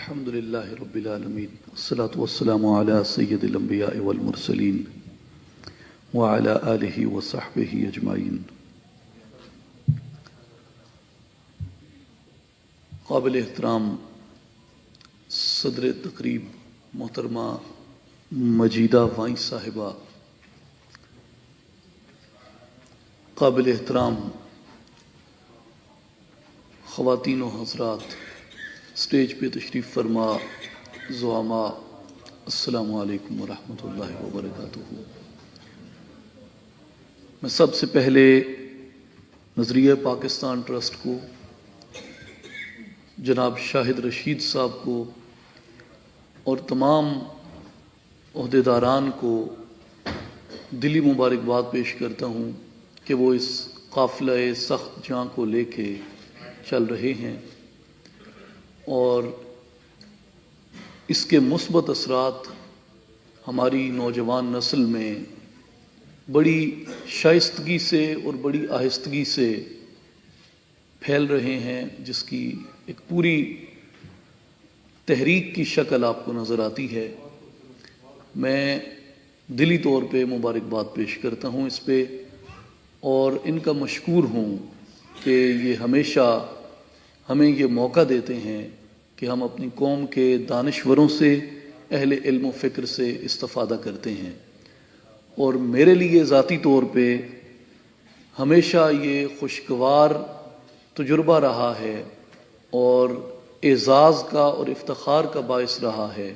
الحمد لله رب العالمين والصلاة والسلام على سيد الأنبياء والمرسلين وعلى آله وصحبه أجمعين. قابل احترام صدر تقریب محترمہ مجیدہ وائیں صاحبہ، قابل احترام خواتین و حضرات، اسٹیج پہ تشریف فرما زعماء، السلام علیکم ورحمۃ اللہ وبرکاتہ۔ میں سب سے پہلے نظریہ پاکستان ٹرسٹ کو، جناب شاہد رشید صاحب کو اور تمام عہدیداران کو دلی مبارکباد پیش کرتا ہوں کہ وہ اس قافلہ سخت جاں کو لے کے چل رہے ہیں اور اس کے مثبت اثرات ہماری نوجوان نسل میں بڑی شائستگی سے اور بڑی آہستگی سے پھیل رہے ہیں، جس کی ایک پوری تحریک کی شکل آپ کو نظر آتی ہے۔ میں دلی طور پہ مبارکباد پیش کرتا ہوں اس پہ، اور ان کا مشکور ہوں کہ یہ ہمیشہ ہمیں یہ موقع دیتے ہیں کہ ہم اپنی قوم کے دانشوروں سے، اہل علم و فکر سے استفادہ کرتے ہیں، اور میرے لیے ذاتی طور پہ ہمیشہ یہ خوشگوار تجربہ رہا ہے اور اعزاز کا اور افتخار کا باعث رہا ہے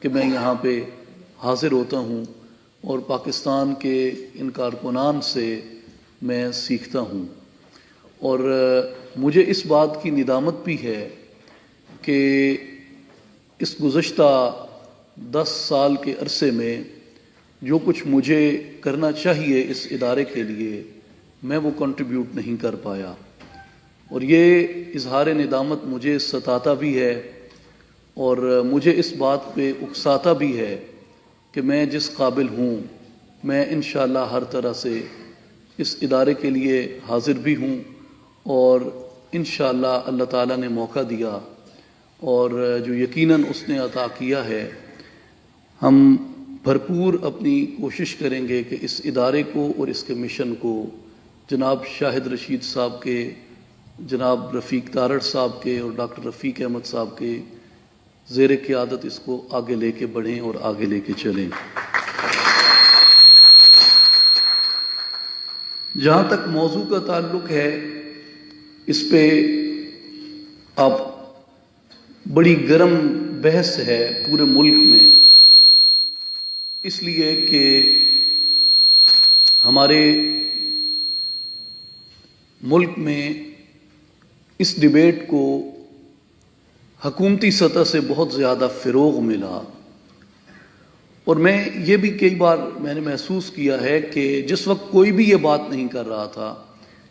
کہ میں یہاں پہ حاضر ہوتا ہوں اور پاکستان کے ان کارکنان سے میں سیکھتا ہوں۔ اور مجھے اس بات کی ندامت بھی ہے کہ اس گزشتہ 10 سال کے عرصے میں جو کچھ مجھے کرنا چاہیے اس ادارے کے لیے، میں وہ کنٹریبیوٹ نہیں کر پایا، اور یہ اظہار ندامت مجھے ستاتا بھی ہے اور مجھے اس بات پہ اکساتا بھی ہے کہ میں جس قابل ہوں، میں انشاءاللہ ہر طرح سے اس ادارے کے لیے حاضر بھی ہوں، اور انشاءاللہ اللہ تعالیٰ نے موقع دیا اور جو یقیناً اس نے عطا کیا ہے، ہم بھرپور اپنی کوشش کریں گے کہ اس ادارے کو اور اس کے مشن کو جناب شاہد رشید صاحب کے، جناب رفیق تارڑ صاحب کے اور ڈاکٹر رفیق احمد صاحب کے زیر قیادت اس کو آگے لے کے بڑھیں اور آگے لے کے چلیں۔ جہاں تک موضوع کا تعلق ہے، اس پہ اب بڑی گرم بحث ہے پورے ملک میں، اس لیے کہ ہمارے ملک میں اس ڈیبیٹ کو حکومتی سطح سے بہت زیادہ فروغ ملا، اور میں یہ بھی کئی بار میں نے محسوس کیا ہے کہ جس وقت کوئی بھی یہ بات نہیں کر رہا تھا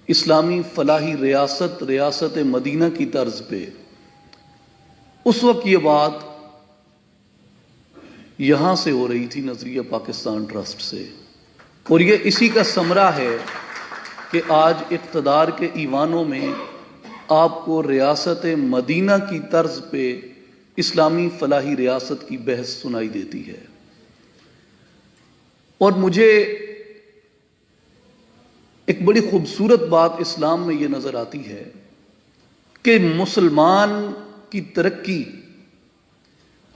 اسلامی فلاحی ریاست مدینہ کی طرز پہ، اس وقت یہ بات یہاں سے ہو رہی تھی، نظریہ پاکستان ٹرسٹ سے، اور یہ اسی کا ثمرہ ہے کہ آج اقتدار کے ایوانوں میں آپ کو ریاست مدینہ کی طرز پہ اسلامی فلاحی ریاست کی بحث سنائی دیتی ہے۔ اور مجھے ایک بڑی خوبصورت بات اسلام میں یہ نظر آتی ہے کہ مسلمان کی ترقی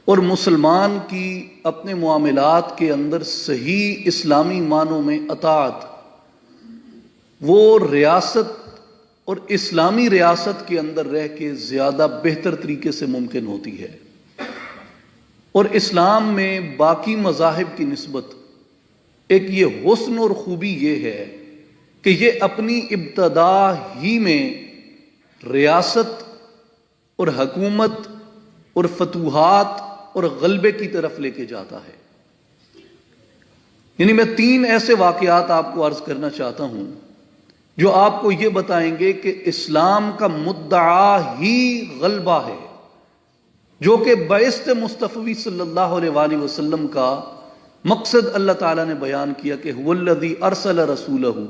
اور مسلمان کی اپنے معاملات کے اندر صحیح اسلامی معنوں میں اطاعت، وہ ریاست اور اسلامی ریاست کے اندر رہ کے زیادہ بہتر طریقے سے ممکن ہوتی ہے، اور اسلام میں باقی مذاہب کی نسبت ایک یہ حسن اور خوبی یہ ہے کہ یہ اپنی ابتدا ہی میں ریاست اور حکومت اور فتوحات اور غلبے کی طرف لے کے جاتا ہے۔ یعنی میں 3 ایسے واقعات آپ کو عرض کرنا چاہتا ہوں جو آپ کو یہ بتائیں گے کہ اسلام کا مدعا ہی غلبہ ہے، جو کہ بعثت مصطفی صلی اللہ علیہ وآلہ وسلم کا مقصد اللہ تعالیٰ نے بیان کیا کہ هو الذی ارسل رسولہ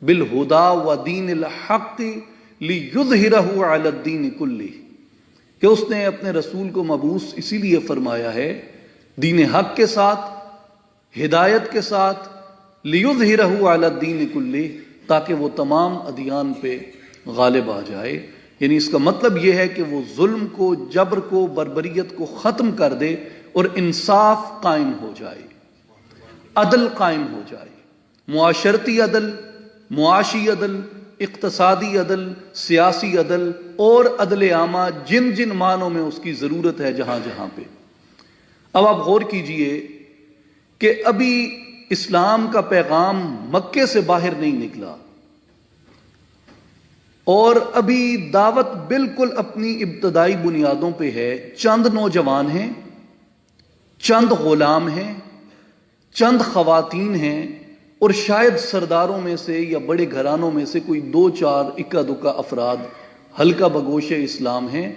بالہدی ودین الحق لیظہرہ علی الدین کلہ، کہ اس نے اپنے رسول کو مبعوث اسی لیے فرمایا ہے دین حق کے ساتھ، ہدایت کے ساتھ، لِيُظْهِرَهُ عَلَى الدِّينِ كُلِّهِ، تاکہ وہ تمام ادیان پہ غالب آ جائے۔ یعنی اس کا مطلب یہ ہے کہ وہ ظلم کو، جبر کو، بربریت کو ختم کر دے اور انصاف قائم ہو جائے، عدل قائم ہو جائے، معاشرتی عدل، معاشی عدل، اقتصادی عدل، سیاسی عدل اور عدل عامہ، جن جن معنوں میں اس کی ضرورت ہے جہاں جہاں پہ۔ اب آپ غور کیجئے کہ ابھی اسلام کا پیغام مکے سے باہر نہیں نکلا، اور ابھی دعوت بالکل اپنی ابتدائی بنیادوں پہ ہے۔ چند نوجوان ہیں، چند غلام ہیں، چند خواتین ہیں، اور شاید سرداروں میں سے یا بڑے گھرانوں میں سے کوئی دو چار اکا دکا افراد حلقہ بگوش اسلام ہیں،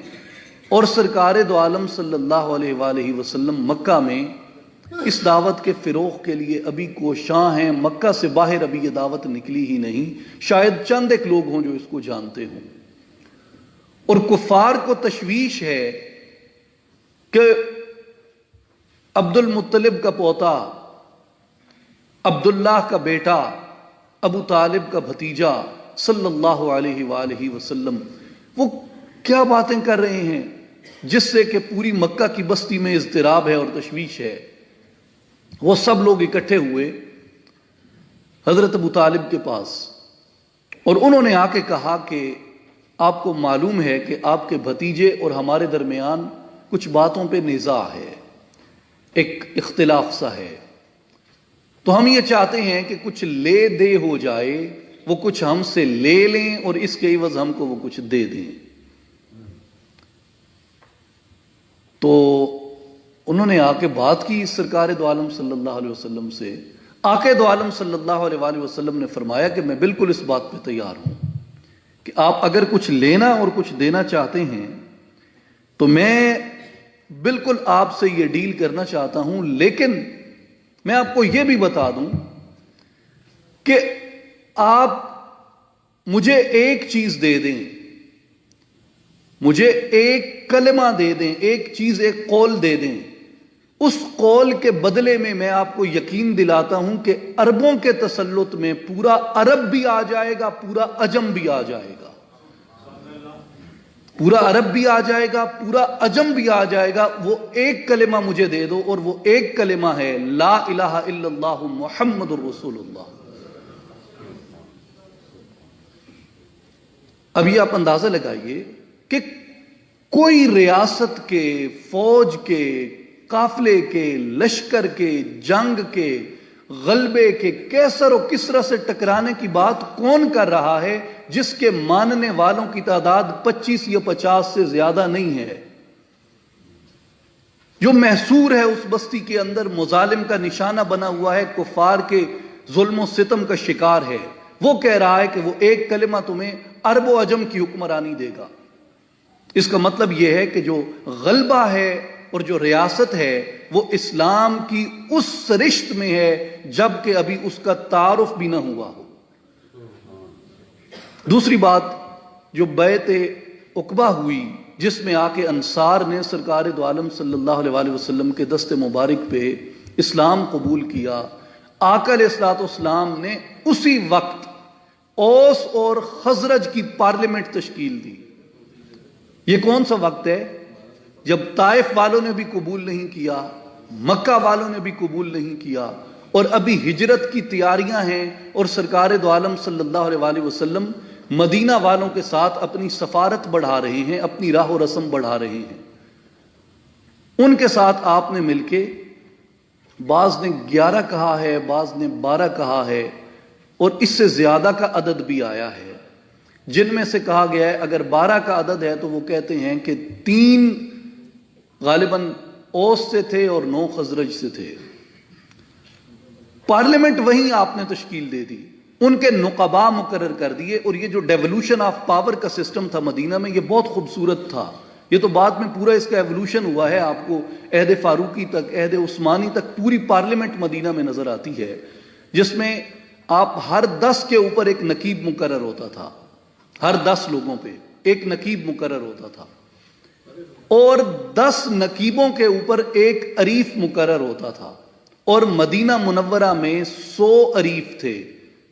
اور سرکار دو عالم صلی اللہ علیہ وآلہ وسلم مکہ میں اس دعوت کے فروغ کے لیے ابھی کوشاں ہیں۔ مکہ سے باہر ابھی یہ دعوت نکلی ہی نہیں، شاید چند ایک لوگ ہوں جو اس کو جانتے ہوں۔ اور کفار کو تشویش ہے کہ عبد المطلب کا پوتا، عبداللہ کا بیٹا، ابو طالب کا بھتیجا صلی اللہ علیہ وآلہ وسلم، وہ کیا باتیں کر رہے ہیں جس سے کہ پوری مکہ کی بستی میں اضطراب ہے اور تشویش ہے۔ وہ سب لوگ اکٹھے ہوئے حضرت ابو طالب کے پاس، اور انہوں نے آ کے کہا کہ آپ کو معلوم ہے کہ آپ کے بھتیجے اور ہمارے درمیان کچھ باتوں پہ نزاع ہے، ایک اختلاف سا ہے، تو ہم یہ چاہتے ہیں کہ کچھ لے دے ہو جائے، وہ کچھ ہم سے لے لیں اور اس کے عوض ہم کو وہ کچھ دے دیں۔ تو انہوں نے آ کے بات کی سرکار دو عالم صلی اللہ علیہ وسلم سے۔ آقا دو عالم صلی اللہ علیہ وآلہ وسلم نے فرمایا کہ میں بالکل اس بات پہ تیار ہوں کہ آپ اگر کچھ لینا اور کچھ دینا چاہتے ہیں تو میں بالکل آپ سے یہ ڈیل کرنا چاہتا ہوں، لیکن میں آپ کو یہ بھی بتا دوں کہ آپ مجھے ایک چیز دے دیں، مجھے ایک کلمہ دے دیں، ایک چیز، ایک قول دے دیں، اس قول کے بدلے میں آپ کو یقین دلاتا ہوں کہ عربوں کے تسلط میں پورا عرب بھی آ جائے گا، پورا عجم بھی آ جائے گا، پورا عرب بھی آ جائے گا، پورا عجم بھی آ جائے گا۔ وہ ایک کلمہ مجھے دے دو، اور وہ ایک کلمہ ہے لا الہ الا اللہ محمد الرسول اللہ۔ ابھی آپ اندازہ لگائیے کہ کوئی ریاست کے، فوج کے، قافلے کے، لشکر کے، جنگ کے، غلبے کے، کیسر و کسرا سے ٹکرانے کی بات کون کر رہا ہے جس کے ماننے والوں کی تعداد 25 یا 50 سے زیادہ نہیں ہے، جو محصور ہے اس بستی کے اندر، مظالم کا نشانہ بنا ہوا ہے، کفار کے ظلم و ستم کا شکار ہے، وہ کہہ رہا ہے کہ وہ ایک کلمہ تمہیں عرب و عجم کی حکمرانی دے گا۔ اس کا مطلب یہ ہے کہ جو غلبہ ہے اور جو ریاست ہے وہ اسلام کی اس سرشت میں ہے جبکہ ابھی اس کا تعارف بھی نہ ہوا ہو۔ دوسری بات، جو بیعت عقبہ ہوئی جس میں آ کے انصار نے سرکار دو عالم صلی اللہ علیہ وآلہ وسلم کے دست مبارک پہ اسلام قبول کیا، آقا علیہ الصلوۃ والسلام نے اسی وقت اوس اور خزرج کی پارلیمنٹ تشکیل دی۔ یہ کون سا وقت ہے؟ جب طائف والوں نے بھی قبول نہیں کیا، مکہ والوں نے بھی قبول نہیں کیا، اور ابھی ہجرت کی تیاریاں ہیں، اور سرکار دو عالم صلی اللہ علیہ وآلہ وسلم مدینہ والوں کے ساتھ اپنی سفارت بڑھا رہے ہیں، اپنی راہ و رسم بڑھا رہے ہیں۔ ان کے ساتھ آپ نے مل کے، بعض نے 11 کہا ہے، بعض نے 12 کہا ہے، اور اس سے زیادہ کا عدد بھی آیا ہے۔ جن میں سے کہا گیا ہے اگر 12 کا عدد ہے تو وہ کہتے ہیں کہ 3 غالباً اوس سے تھے اور 9 خزرج سے تھے۔ پارلیمنٹ وہیں آپ نے تشکیل دے دی، ان کے نقباء مقرر کر دیے، اور یہ جو ڈیولوشن آف پاور کا سسٹم تھا مدینہ میں، یہ بہت خوبصورت تھا۔ یہ تو بعد میں پورا اس کا ایوولوشن ہوا ہے، آپ کو عہد فاروقی تک، عہد عثمانی تک پوری پارلیمنٹ مدینہ میں نظر آتی ہے، جس میں آپ ہر 10 کے اوپر ایک نقیب مقرر ہوتا تھا، ہر 10 لوگوں پہ ایک نقیب مقرر ہوتا تھا۔ اور 10 نقیبوں کے اوپر ایک عریف مقرر ہوتا تھا، اور مدینہ منورہ میں 100 عریف تھے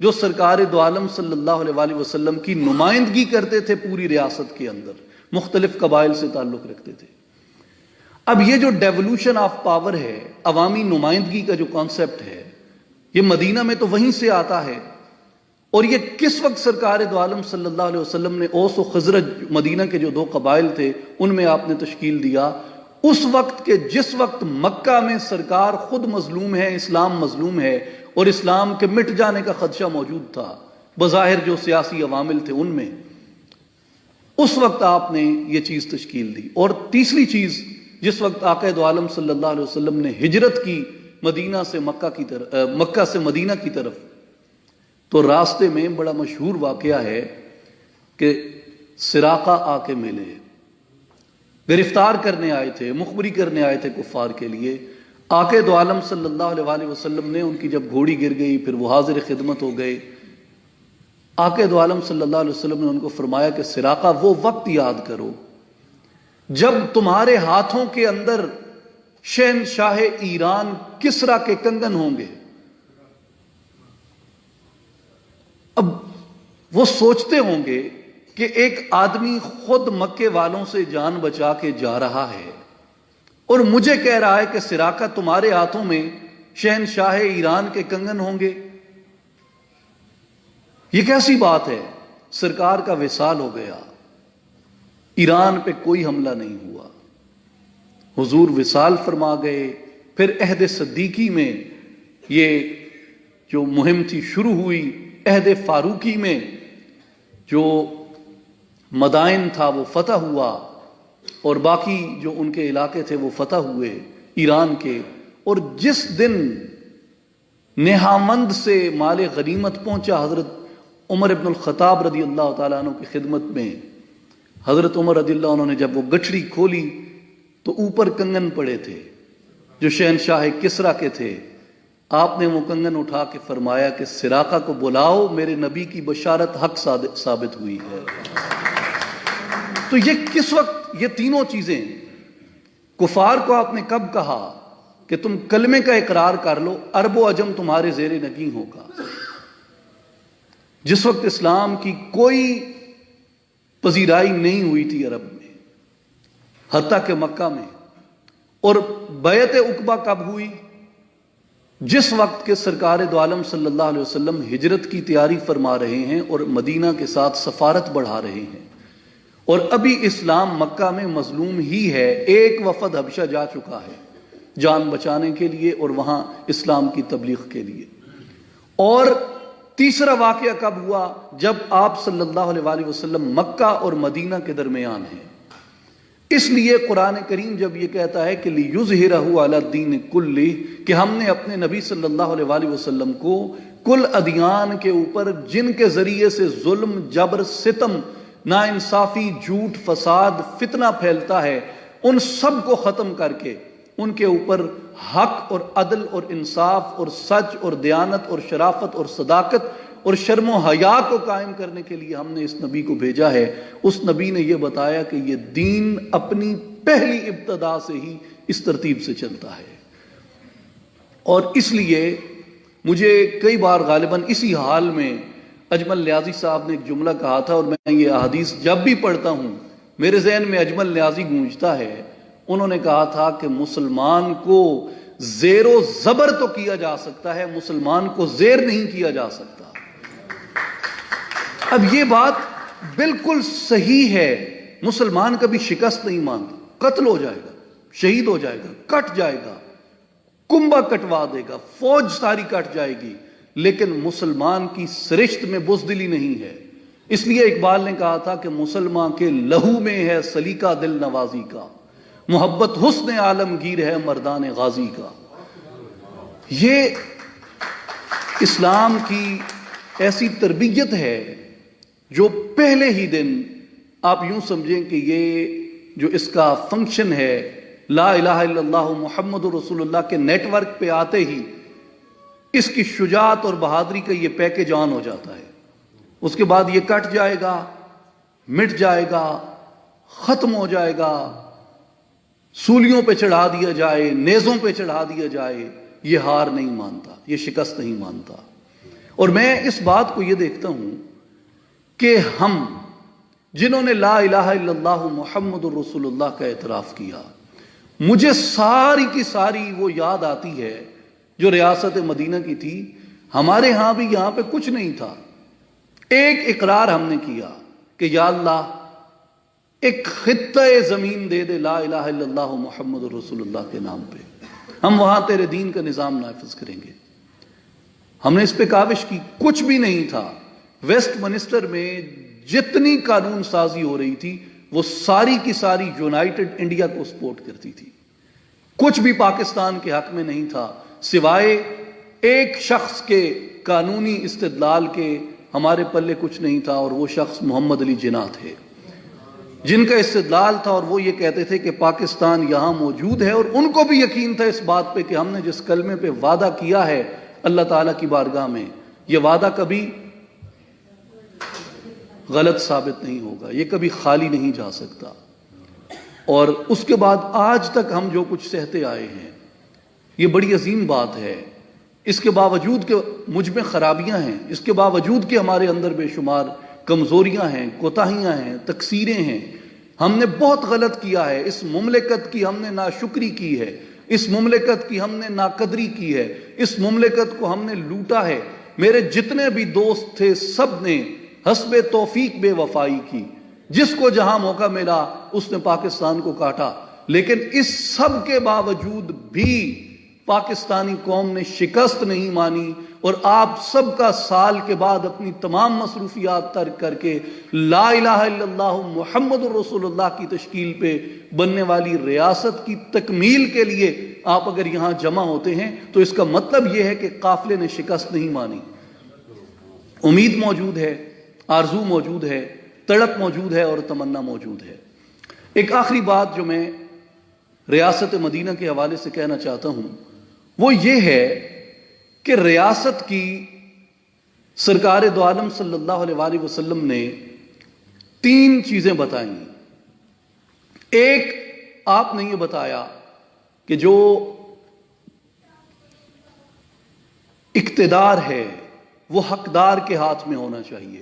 جو سرکار دو عالم صلی اللہ علیہ وآلہ وسلم کی نمائندگی کرتے تھے پوری ریاست کے اندر، مختلف قبائل سے تعلق رکھتے تھے۔ اب یہ جو ڈیولوشن آف پاور ہے، عوامی نمائندگی کا جو کانسیپٹ ہے، یہ مدینہ میں تو وہیں سے آتا ہے، اور یہ کس وقت سرکار دو عالم صلی اللہ علیہ وسلم نے اوس و خزرج مدینہ کے جو 2 قبائل تھے ان میں آپ نے تشکیل دیا، اس وقت کے جس وقت مکہ میں سرکار خود مظلوم ہے، اسلام مظلوم ہے، اور اسلام کے مٹ جانے کا خدشہ موجود تھا بظاہر جو سیاسی عوامل تھے ان میں، اس وقت آپ نے یہ چیز تشکیل دی۔ اور تیسری چیز، جس وقت آقا دو عالم صلی اللہ علیہ وسلم نے ہجرت کی مدینہ سے مکہ سے مدینہ کی طرف، تو راستے میں بڑا مشہور واقعہ ہے کہ سراقہ آ کے ملے، گرفتار کرنے آئے تھے، مخبری کرنے آئے تھے کفار کے لیے۔ آقا دو عالم صلی اللہ علیہ وآلہ وسلم نے ان کی جب گھوڑی گر گئی، پھر وہ حاضر خدمت ہو گئے، آقا دو عالم صلی اللہ علیہ وسلم نے ان کو فرمایا کہ سراقہ وہ وقت یاد کرو جب تمہارے ہاتھوں کے اندر شہنشاہ ایران کسرا کے کنگن ہوں گے۔ اب وہ سوچتے ہوں گے کہ ایک آدمی خود مکے والوں سے جان بچا کے جا رہا ہے اور مجھے کہہ رہا ہے کہ سراقہ تمہارے ہاتھوں میں شہنشاہ ایران کے کنگن ہوں گے، یہ کیسی بات ہے؟ سرکار کا وصال ہو گیا، ایران پہ کوئی حملہ نہیں ہوا، حضور وصال فرما گئے۔ پھر عہد صدیقی میں یہ جو مہم تھی شروع ہوئی، عہد فاروقی میں جو مدائن تھا وہ فتح ہوا، اور باقی جو ان کے علاقے تھے وہ فتح ہوئے ایران کے۔ اور جس دن نہامند سے مال غنیمت پہنچا حضرت عمر ابن الخطاب رضی اللہ تعالیٰ عنہ کی خدمت میں، حضرت عمر رضی اللہ عنہ نے جب وہ گٹھڑی کھولی تو اوپر کنگن پڑے تھے جو شہنشاہ کسرا کے تھے۔ آپ نے وہ کنگن اٹھا کے فرمایا کہ سراقہ کو بلاؤ، میرے نبی کی بشارت حق ثابت ہوئی ہے۔ تو یہ کس وقت یہ تینوں چیزیں، کفار کو آپ نے کب کہا کہ تم کلمے کا اقرار کر لو، عرب و عجم تمہارے زیر نگیں ہوگا، جس وقت اسلام کی کوئی پذیرائی نہیں ہوئی تھی عرب میں حتیٰ کہ مکہ میں۔ اور بیعت عقبہ کب ہوئی؟ جس وقت کے سرکار دو عالم صلی اللہ علیہ وسلم ہجرت کی تیاری فرما رہے ہیں اور مدینہ کے ساتھ سفارت بڑھا رہے ہیں، اور ابھی اسلام مکہ میں مظلوم ہی ہے۔ ایک وفد حبشہ جا چکا ہے جان بچانے کے لیے اور وہاں اسلام کی تبلیغ کے لیے۔ اور تیسرا واقعہ کب ہوا؟ جب آپ صلی اللہ علیہ وآلہ وسلم مکہ اور مدینہ کے درمیان ہیں۔ اس لیے قرآن کریم جب یہ کہتا ہے کہ لِيُظْهِرَهُ عَلَى الدِّينِ كُلِّهِ، کہ ہم نے اپنے نبی صلی اللہ علیہ وآلہ وسلم کو کل ادیان کے اوپر جن کے ذریعے سے ظلم، جبر، ستم، ناانصافی، جھوٹ، فساد، فتنہ پھیلتا ہے، ان سب کو ختم کر کے ان کے اوپر حق اور عدل اور انصاف اور سچ اور دیانت اور شرافت اور صداقت اور شرم و حیا کو قائم کرنے کے لیے ہم نے اس نبی کو بھیجا ہے۔ اس نبی نے یہ بتایا کہ یہ دین اپنی پہلی ابتدا سے ہی اس ترتیب سے چلتا ہے۔ اور اس لیے مجھے کئی بار غالباً اسی حال میں اجمل نیازی صاحب نے ایک جملہ کہا تھا، اور میں یہ احادیث جب بھی پڑھتا ہوں میرے ذہن میں اجمل نیازی گونجتا ہے۔ انہوں نے کہا تھا کہ مسلمان کو زیر و زبر تو کیا جا سکتا ہے، مسلمان کو زیر نہیں کیا جا سکتا۔ اب یہ بات بالکل صحیح ہے، مسلمان کبھی شکست نہیں مانتا، قتل ہو جائے گا، شہید ہو جائے گا، کٹ جائے گا، کنبہ کٹوا دے گا، فوج ساری کٹ جائے گی، لیکن مسلمان کی سرشت میں بزدلی نہیں ہے۔ اس لیے اقبال نے کہا تھا کہ مسلمان کے لہو میں ہے سلیقہ دل نوازی کا، محبت حسن عالمگیر ہے مردان غازی کا۔ یہ اسلام کی ایسی تربیت ہے جو پہلے ہی دن آپ یوں سمجھیں کہ یہ جو اس کا فنکشن ہے لا الہ الا اللہ محمد رسول اللہ کے نیٹ ورک پہ آتے ہی اس کی شجاعت اور بہادری کا یہ پیکج آن ہو جاتا ہے۔ اس کے بعد یہ کٹ جائے گا، مٹ جائے گا، ختم ہو جائے گا، سولیوں پہ چڑھا دیا جائے، نیزوں پہ چڑھا دیا جائے، یہ ہار نہیں مانتا، یہ شکست نہیں مانتا۔ اور میں اس بات کو یہ دیکھتا ہوں کہ ہم جنہوں نے لا الہ الا اللہ محمد الرسول اللہ کا اعتراف کیا، مجھے ساری کی ساری وہ یاد آتی ہے جو ریاست مدینہ کی تھی۔ ہمارے ہاں بھی یہاں پہ کچھ نہیں تھا، ایک اقرار ہم نے کیا کہ یا اللہ ایک خطہ زمین دے دے لا الہ الا اللہ محمد الرسول اللہ کے نام پہ، ہم وہاں تیرے دین کا نظام نافذ کریں گے۔ ہم نے اس پہ کاوش کی، کچھ بھی نہیں تھا۔ ویسٹ منسٹر میں جتنی قانون سازی ہو رہی تھی وہ ساری کی ساری یونائٹڈ انڈیا کو سپورٹ کرتی تھی، کچھ بھی پاکستان کے حق میں نہیں تھا سوائے ایک شخص کے قانونی استدلال کے۔ ہمارے پلے کچھ نہیں تھا، اور وہ شخص محمد علی جناح تھے، جن کا استدلال تھا، اور وہ یہ کہتے تھے کہ پاکستان یہاں موجود ہے، اور ان کو بھی یقین تھا اس بات پہ کہ ہم نے جس کلمے پہ وعدہ کیا ہے اللہ تعالیٰ کی بارگاہ میں، یہ وعدہ کبھی غلط ثابت نہیں ہوگا، یہ کبھی خالی نہیں جا سکتا۔ اور اس کے بعد آج تک ہم جو کچھ سہتے آئے ہیں یہ بڑی عظیم بات ہے۔ اس کے باوجود کہ مجھ میں خرابیاں ہیں، اس کے باوجود کہ ہمارے اندر بے شمار کمزوریاں ہیں، کوتاہیاں ہیں، تقصیریں ہیں، ہم نے بہت غلط کیا ہے، اس مملکت کی ہم نے ناشکری کی ہے، اس مملکت کی ہم نے ناقدری کی ہے، اس مملکت کو ہم نے لوٹا ہے۔ میرے جتنے بھی دوست تھے سب نے حسب توفیق بے وفائی کی، جس کو جہاں موقع ملا اس نے پاکستان کو کاٹا، لیکن اس سب کے باوجود بھی پاکستانی قوم نے شکست نہیں مانی، اور آپ سب کا سال کے بعد اپنی تمام مصروفیات ترک کر کے لا الہ الا اللہ محمد الرسول اللہ کی تشکیل پہ بننے والی ریاست کی تکمیل کے لیے آپ اگر یہاں جمع ہوتے ہیں تو اس کا مطلب یہ ہے کہ قافلے نے شکست نہیں مانی۔ امید موجود ہے، آرزو موجود ہے، تڑپ موجود ہے، اور تمنا موجود ہے۔ ایک آخری بات جو میں ریاست مدینہ کے حوالے سے کہنا چاہتا ہوں وہ یہ ہے کہ ریاست کی سرکار دو عالم صلی اللہ علیہ وآلہ وسلم نے 3 چیزیں بتائیں۔ ایک، آپ نے یہ بتایا کہ جو اقتدار ہے وہ حقدار کے ہاتھ میں ہونا چاہیے۔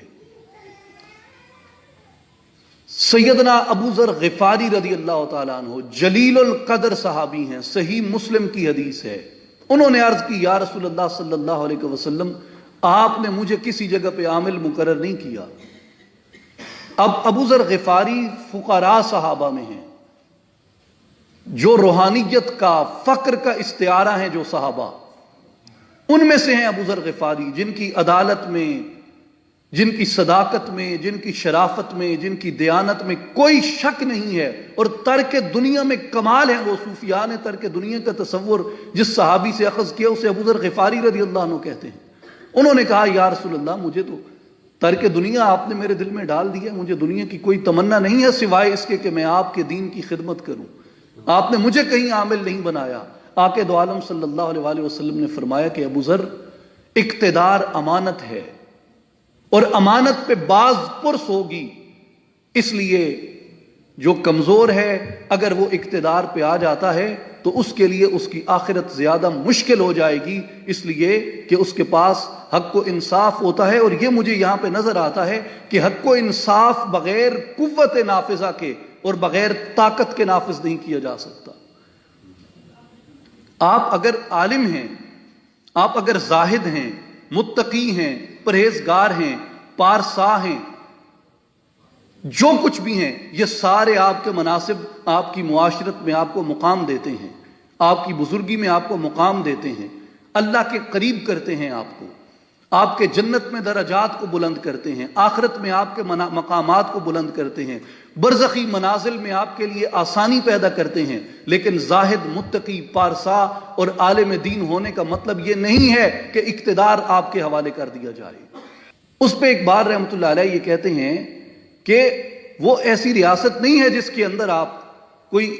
سیدنا ابو ذر غفاری رضی اللہ تعالیٰ عنہ جلیل القدر صحابی ہیں، صحیح مسلم کی حدیث ہے، انہوں نے عرض کی یا رسول اللہ صلی اللہ علیہ وسلم آپ نے مجھے کسی جگہ پہ عامل مقرر نہیں کیا۔ اب ابو ذر غفاری فقراء صحابہ میں ہیں، جو روحانیت کا، فقر کا استعارہ ہیں، جو صحابہ ان میں سے ہیں ابو ذر غفاری، جن کی عدالت میں، جن کی صداقت میں، جن کی شرافت میں، جن کی دیانت میں کوئی شک نہیں ہے، اور ترک دنیا میں کمال ہے۔ وہ صوفیاء نے ترک دنیا کا تصور جس صحابی سے اخذ کیا اسے ابو ذر غفاری رضی اللہ عنہ کہتے ہیں۔ انہوں نے کہا یا رسول اللہ مجھے تو ترک دنیا آپ نے میرے دل میں ڈال دیا، مجھے دنیا کی کوئی تمنا نہیں ہے سوائے اس کے کہ میں آپ کے دین کی خدمت کروں، آپ نے مجھے کہیں عامل نہیں بنایا۔ آقا دو عالم صلی اللہ علیہ وآلہ وسلم نے فرمایا کہ ابو ذر اقتدار امانت ہے، اور امانت پہ باز پرس ہوگی، اس لیے جو کمزور ہے اگر وہ اقتدار پہ آ جاتا ہے تو اس کے لیے اس کی آخرت زیادہ مشکل ہو جائے گی، اس لیے کہ اس کے پاس حق و انصاف ہوتا ہے۔ اور یہ مجھے یہاں پہ نظر آتا ہے کہ حق و انصاف بغیر قوت نافذہ کے اور بغیر طاقت کے نافذ نہیں کیا جا سکتا۔ آپ اگر عالم ہیں، آپ اگر زاہد ہیں، متقی ہیں، پرہیزگار ہیں، پارسا ہیں، جو کچھ بھی ہیں، یہ سارے آپ کے مناصب آپ کی معاشرت میں آپ کو مقام دیتے ہیں، آپ کی بزرگی میں آپ کو مقام دیتے ہیں، اللہ کے قریب کرتے ہیں، آپ کو، آپ کے جنت میں درجات کو بلند کرتے ہیں، آخرت میں آپ کے مقامات کو بلند کرتے ہیں، برزخی منازل میں آپ کے لیے آسانی پیدا کرتے ہیں۔ لیکن زاہد، متقی، پارسا اور عالم دین ہونے کا مطلب یہ نہیں ہے کہ اقتدار آپ کے حوالے کر دیا جائے۔ اس پہ ایک بار رحمۃ اللہ علیہ یہ کہتے ہیں کہ وہ ایسی ریاست نہیں ہے جس کے اندر آپ کوئی،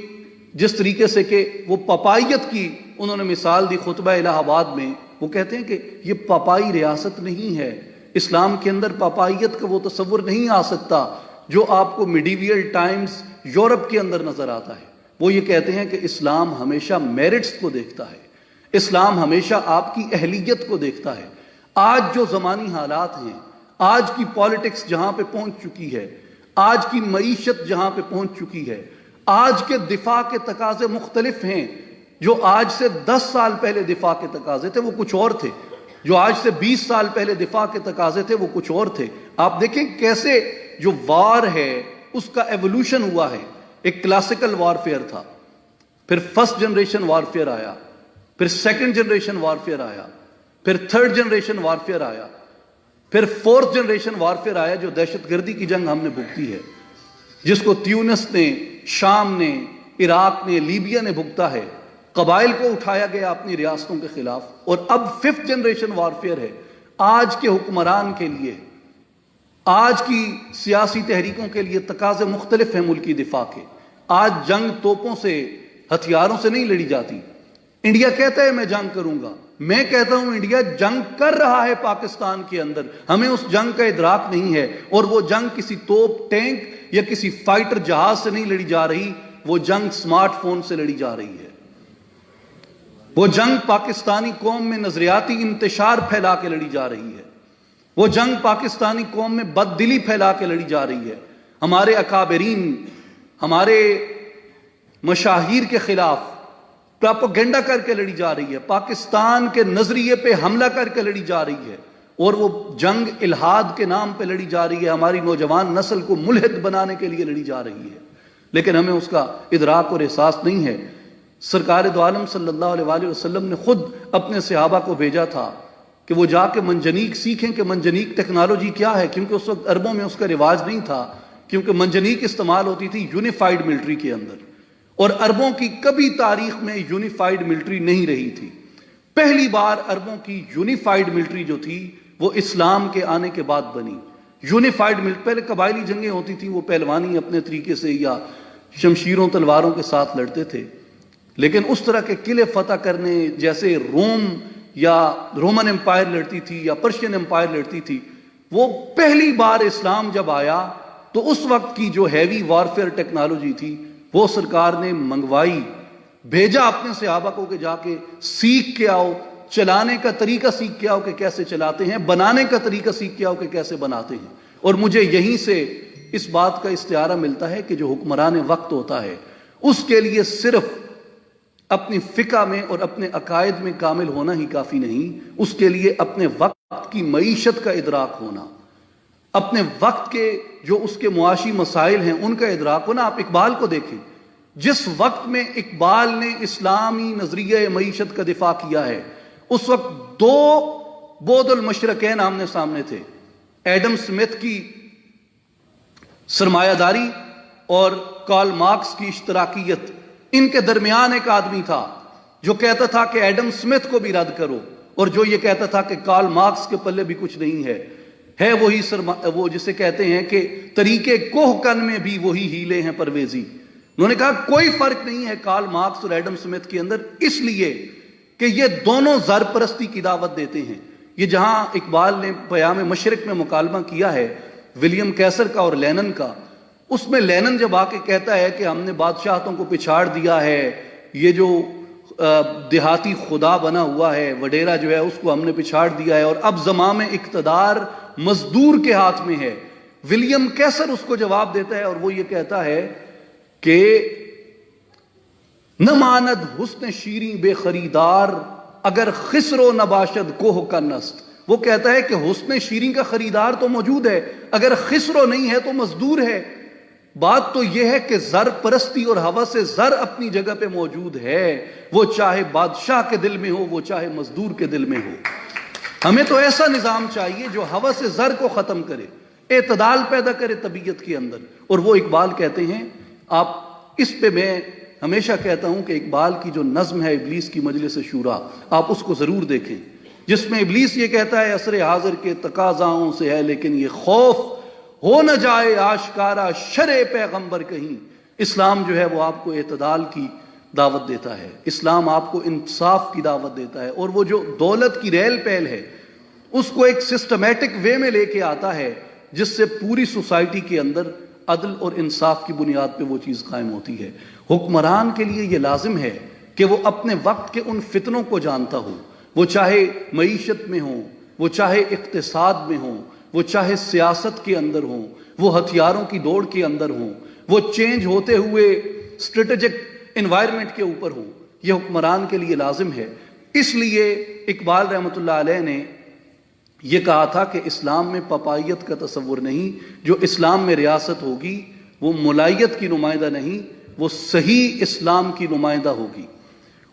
جس طریقے سے کہ وہ پپائیت کی انہوں نے مثال دی خطبہ الہ آباد میں، وہ کہتے ہیں کہ یہ پاپائی ریاست نہیں ہے، اسلام کے اندر پاپائیت کا وہ تصور نہیں آ سکتا جو آپ کو میڈیویل ٹائمز یورپ کے اندر نظر آتا ہے۔ وہ یہ کہتے ہیں کہ اسلام ہمیشہ میرٹس کو دیکھتا ہے، اسلام ہمیشہ آپ کی اہلیت کو دیکھتا ہے۔ آج جو زمانی حالات ہیں، آج کی پالیٹکس جہاں پہ پہنچ چکی ہے، آج کی معیشت جہاں پہ پہنچ چکی ہے، آج کے دفاع کے تقاضے مختلف ہیں۔ جو آج سے 10 سال پہلے دفاع کے تقاضے تھے وہ کچھ اور تھے، جو آج سے 20 سال پہلے دفاع کے تقاضے تھے وہ کچھ اور تھے۔ آپ دیکھیں کیسے جو وار ہے اس کا ایوولوشن ہوا ہے۔ ایک کلاسیکل وارفیئر تھا، پھر فرسٹ جنریشن وارفیئر آیا، پھر سیکنڈ جنریشن وارفیئر آیا، پھر تھرڈ جنریشن وارفیئر آیا، پھر فورتھ جنریشن وارفیئر آیا جو دہشت گردی کی جنگ ہم نے بھگتی ہے، جس کو تیونس نے، شام نے، عراق نے، لیبیا نے بھگتا ہے۔ قبائل کو اٹھایا گیا اپنی ریاستوں کے خلاف، اور اب ففتھ جنریشن وارفیئر ہے۔ آج کے حکمران کے لیے، آج کی سیاسی تحریکوں کے لیے تقاضے مختلف ہیں ملکی دفاع کے۔ آج جنگ توپوں سے، ہتھیاروں سے نہیں لڑی جاتی۔ انڈیا کہتا ہے میں جنگ کروں گا، میں کہتا ہوں انڈیا جنگ کر رہا ہے پاکستان کے اندر، ہمیں اس جنگ کا ادراک نہیں ہے، اور وہ جنگ کسی توپ، ٹینک یا کسی فائٹر جہاز سے نہیں لڑی جا رہی، وہ جنگ سمارٹ فون سے لڑی جا رہی ہے۔ وہ جنگ پاکستانی قوم میں نظریاتی انتشار پھیلا کے لڑی جا رہی ہے، وہ جنگ پاکستانی قوم میں بد دلی پھیلا کے لڑی جا رہی ہے، ہمارے اکابرین، ہمارے مشاہیر کے خلاف پراپیگنڈا کر کے لڑی جا رہی ہے، پاکستان کے نظریے پہ حملہ کر کے لڑی جا رہی ہے، اور وہ جنگ الہاد کے نام پہ لڑی جا رہی ہے، ہماری نوجوان نسل کو ملحد بنانے کے لیے لڑی جا رہی ہے، لیکن ہمیں اس کا ادراک اور احساس نہیں ہے۔ سرکار دو عالم صلی اللہ علیہ وآلہ وسلم نے خود اپنے صحابہ کو بھیجا تھا کہ وہ جا کے منجنیق سیکھیں کہ منجنیق ٹیکنالوجی کیا ہے، کیونکہ اس وقت عربوں میں اس کا رواج نہیں تھا، کیونکہ منجنیق استعمال ہوتی تھی یونیفائیڈ ملٹری کے اندر، اور عربوں کی کبھی تاریخ میں یونیفائیڈ ملٹری نہیں رہی تھی۔ پہلی بار عربوں کی یونیفائیڈ ملٹری جو تھی وہ اسلام کے آنے کے بعد بنی۔ یونیفائیڈ ملٹری، پہلے قبائلی جنگیں ہوتی تھیں، وہ پہلوانی اپنے طریقے سے یا شمشیروں تلواروں کے ساتھ لڑتے تھے، لیکن اس طرح کے قلعے فتح کرنے جیسے روم یا رومن امپائر لڑتی تھی یا پرشین امپائر لڑتی تھی، وہ پہلی بار اسلام جب آیا تو اس وقت کی جو ہیوی وارفیئر ٹیکنالوجی تھی وہ سرکار نے منگوائی، بھیجا اپنے صحابہ کو کہ جا کے سیکھ کے آؤ، چلانے کا طریقہ سیکھ کے آؤ کہ کیسے چلاتے ہیں، بنانے کا طریقہ سیکھ کے آؤ کہ کیسے بناتے ہیں۔ اور مجھے یہیں سے اس بات کا استعارہ ملتا ہے کہ جو حکمران وقت ہوتا ہے اس کے لیے صرف اپنی فقہ میں اور اپنے عقائد میں کامل ہونا ہی کافی نہیں، اس کے لیے اپنے وقت کی معیشت کا ادراک ہونا، اپنے وقت کے جو اس کے معاشی مسائل ہیں ان کا ادراک ہونا۔ آپ اقبال کو دیکھیں، جس وقت میں اقبال نے اسلامی نظریہ معیشت کا دفاع کیا ہے اس وقت دو بعد المشرقین آمنے سامنے تھے، ایڈم سمتھ کی سرمایہ داری اور کارل مارکس کی اشتراکیت۔ ان کے درمیان ایک آدمی تھا جو کہتا تھا کہ ایڈم سمتھ کو بھی رد کرو، اور جو یہ کہتا تھا کہ کارل مارکس کے پلے بھی کچھ نہیں ہے وہی وہ جسے کہتے ہیں کہ طریقے کوہ کن میں بھی وہی ہیلے ہیں پرویزی۔ انہوں نے کہا کوئی فرق نہیں ہے کارل مارکس اور ایڈم سمتھ کے اندر، اس لیے کہ یہ دونوں زر پرستی کی دعوت دیتے ہیں۔ یہ جہاں اقبال نے پیام مشرق میں مکالمہ کیا ہے ولیم کیسر کا اور لینن کا، اس میں لینن جب آ کے کہتا ہے کہ ہم نے بادشاہتوں کو پچھاڑ دیا ہے، یہ جو دیہاتی خدا بنا ہوا ہے وڈیرا جو ہے اس کو ہم نے پچھاڑ دیا ہے، اور اب زمام اقتدار مزدور کے ہاتھ میں ہے، ولیم کیسر اس کو جواب دیتا ہے اور وہ یہ کہتا ہے کہ نہ ماند حسن شیریں بے خریدار اگر خسرو نباشد کوہ کا نست۔ وہ کہتا ہے کہ حسن شیریں کا خریدار تو موجود ہے، اگر خسرو نہیں ہے تو مزدور ہے۔ بات تو یہ ہے کہ زر پرستی اور ہوس زر اپنی جگہ پہ موجود ہے، وہ چاہے بادشاہ کے دل میں ہو، وہ چاہے مزدور کے دل میں ہو۔ ہمیں تو ایسا نظام چاہیے جو ہوس زر کو ختم کرے، اعتدال پیدا کرے طبیعت کے اندر، اور وہ اقبال کہتے ہیں۔ آپ اس پہ میں ہمیشہ کہتا ہوں کہ اقبال کی جو نظم ہے ابلیس کی مجلس شورا، آپ اس کو ضرور دیکھیں، جس میں ابلیس یہ کہتا ہے عصر حاضر کے تقاضاؤں سے ہے لیکن یہ خوف ہو نہ جائے آشکارا شرع پیغمبر کہیں۔ اسلام جو ہے وہ آپ کو اعتدال کی دعوت دیتا ہے، اسلام آپ کو انصاف کی دعوت دیتا ہے، اور وہ جو دولت کی ریل پیل ہے اس کو ایک سسٹمیٹک وے میں لے کے آتا ہے جس سے پوری سوسائٹی کے اندر عدل اور انصاف کی بنیاد پہ وہ چیز قائم ہوتی ہے۔ حکمران کے لیے یہ لازم ہے کہ وہ اپنے وقت کے ان فتنوں کو جانتا ہو، وہ چاہے معیشت میں ہوں، وہ چاہے اقتصاد میں ہوں، وہ چاہے سیاست کے اندر ہوں، وہ ہتھیاروں کی دوڑ کے اندر ہوں، وہ چینج ہوتے ہوئے اسٹریٹجک انوائرمنٹ کے اوپر ہوں۔ یہ حکمران کے لیے لازم ہے۔ اس لیے اقبال رحمۃ اللہ علیہ نے یہ کہا تھا کہ اسلام میں پپائیت کا تصور نہیں، جو اسلام میں ریاست ہوگی وہ ملائیت کی نمائندہ نہیں، وہ صحیح اسلام کی نمائندہ ہوگی۔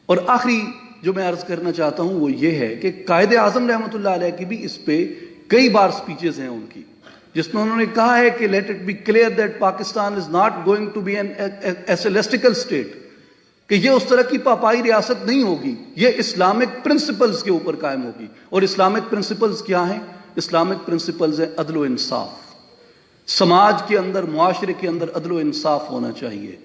اور آخری جو میں عرض کرنا چاہتا ہوں وہ یہ ہے کہ قائد اعظم رحمۃ اللہ علیہ کی بھی اس پہ کئی بار سپیچز ہیں ان کی، جس میں انہوں نے کہا ہے کہ let it be clear that Pakistan is not going to be an ecclesiastical state, کہ یہ اس طرح کی پاپائی ریاست نہیں ہوگی، یہ اسلامک پرنسپلز کے اوپر قائم ہوگی۔ اور اسلامک پرنسپلز کیا ہیں؟ اسلامک پرنسپلز ہیں عدل و انصاف، سماج کے اندر، معاشرے کے اندر عدل و انصاف ہونا چاہیے۔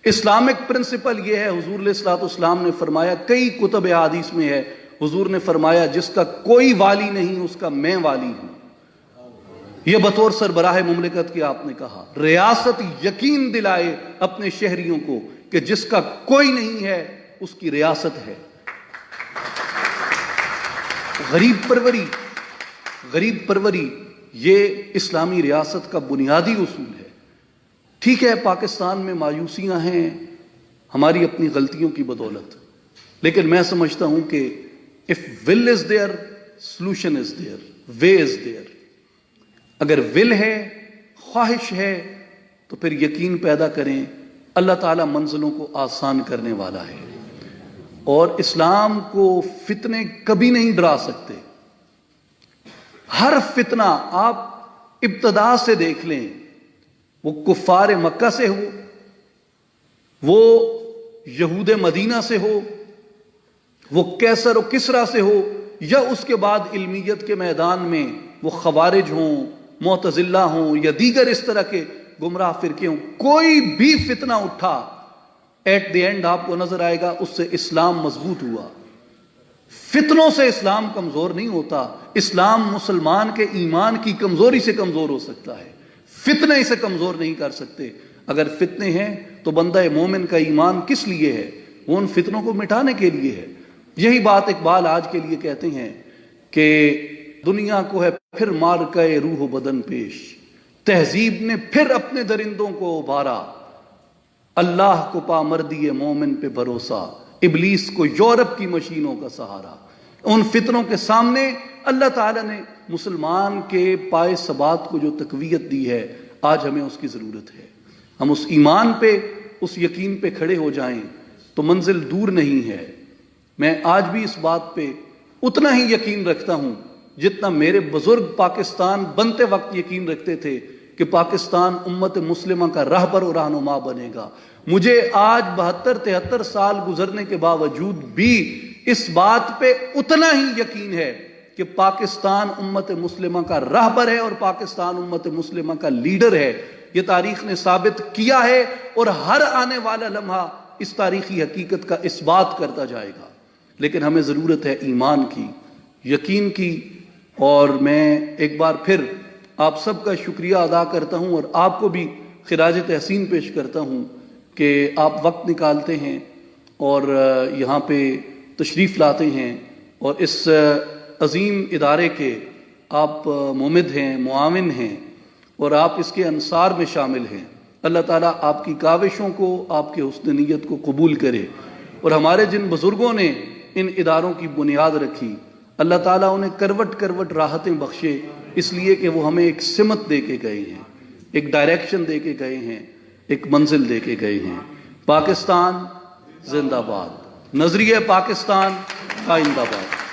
اسلامک پرنسپل یہ ہے، حضور علیہ الصلوۃ والسلام نے فرمایا، کئی کتب حدیث میں ہے، حضور نے فرمایا جس کا کوئی والی نہیں اس کا میں والی ہوں۔ یہ بطور سربراہ مملکت کی آپ نے کہا، ریاست یقین دلائے اپنے شہریوں کو کہ جس کا کوئی نہیں ہے اس کی ریاست ہے۔ غریب پروری یہ اسلامی ریاست کا بنیادی اصول ہے۔ ٹھیک ہے پاکستان میں مایوسیاں ہیں ہماری اپنی غلطیوں کی بدولت، لیکن میں سمجھتا ہوں کہ if will is there, solution is there, way is there۔ اگر will ہے، خواہش ہے، تو پھر یقین پیدا کریں، اللہ تعالیٰ منزلوں کو آسان کرنے والا ہے۔ اور اسلام کو فتنے کبھی نہیں ڈرا سکتے۔ ہر فتنہ آپ ابتدا سے دیکھ لیں، وہ کفار مکہ سے ہو، وہ یہود مدینہ سے ہو، وہ کیسر و کسرا سے ہو، یا اس کے بعد علمیت کے میدان میں وہ خوارج ہوں، معتزلہ ہوں، یا دیگر اس طرح کے گمراہ فرقے ہوں، کوئی بھی فتنہ اٹھا، ایٹ دی اینڈ آپ کو نظر آئے گا اس سے اسلام مضبوط ہوا۔ فتنوں سے اسلام کمزور نہیں ہوتا، اسلام مسلمان کے ایمان کی کمزوری سے کمزور ہو سکتا ہے، فتنے اسے کمزور نہیں کر سکتے۔ اگر فتنے ہیں تو بندہ مومن کا ایمان کس لیے ہے؟ وہ ان فتنوں کو مٹانے کے لیے ہے۔ یہی بات اقبال آج کے لیے کہتے ہیں کہ دنیا کو ہے پھر مار کے روح و بدن پیش، تہذیب نے پھر اپنے درندوں کو ابھارا، اللہ کو پامردی مومن پہ بھروسہ، ابلیس کو یورپ کی مشینوں کا سہارا۔ ان فتنوں کے سامنے اللہ تعالیٰ نے مسلمان کے پائے ثبات کو جو تقویت دی ہے، آج ہمیں اس کی ضرورت ہے۔ ہم اس ایمان پہ، اس یقین پہ کھڑے ہو جائیں تو منزل دور نہیں ہے۔ میں آج بھی اس بات پہ اتنا ہی یقین رکھتا ہوں جتنا میرے بزرگ پاکستان بنتے وقت یقین رکھتے تھے کہ پاکستان امت مسلمہ کا رہبر و رہنما بنے گا۔ مجھے آج 72-73 سال گزرنے کے باوجود بھی اس بات پہ اتنا ہی یقین ہے کہ پاکستان امت مسلمہ کا رہبر ہے اور پاکستان امت مسلمہ کا لیڈر ہے۔ یہ تاریخ نے ثابت کیا ہے اور ہر آنے والا لمحہ اس تاریخی حقیقت کا اثبات کرتا جائے گا۔ لیکن ہمیں ضرورت ہے ایمان کی، یقین کی۔ اور میں ایک بار پھر آپ سب کا شکریہ ادا کرتا ہوں اور آپ کو بھی خراج تحسین پیش کرتا ہوں کہ آپ وقت نکالتے ہیں اور یہاں پہ تشریف لاتے ہیں اور اس عظیم ادارے کے آپ ممد ہیں، معاون ہیں اور آپ اس کے انصار میں شامل ہیں۔ اللہ تعالیٰ آپ کی کاوشوں کو، آپ کے حسن نیت کو قبول کرے، اور ہمارے جن بزرگوں نے ان اداروں کی بنیاد رکھی، اللہ تعالیٰ انہیں کروٹ کروٹ راحتیں بخشے، اس لیے کہ وہ ہمیں ایک سمت دے کے گئے ہیں، ایک ڈائریکشن دے کے گئے ہیں، ایک منزل دے کے گئے ہیں۔ پاکستان زندہ باد، نظریہ پاکستان آئندہ باد۔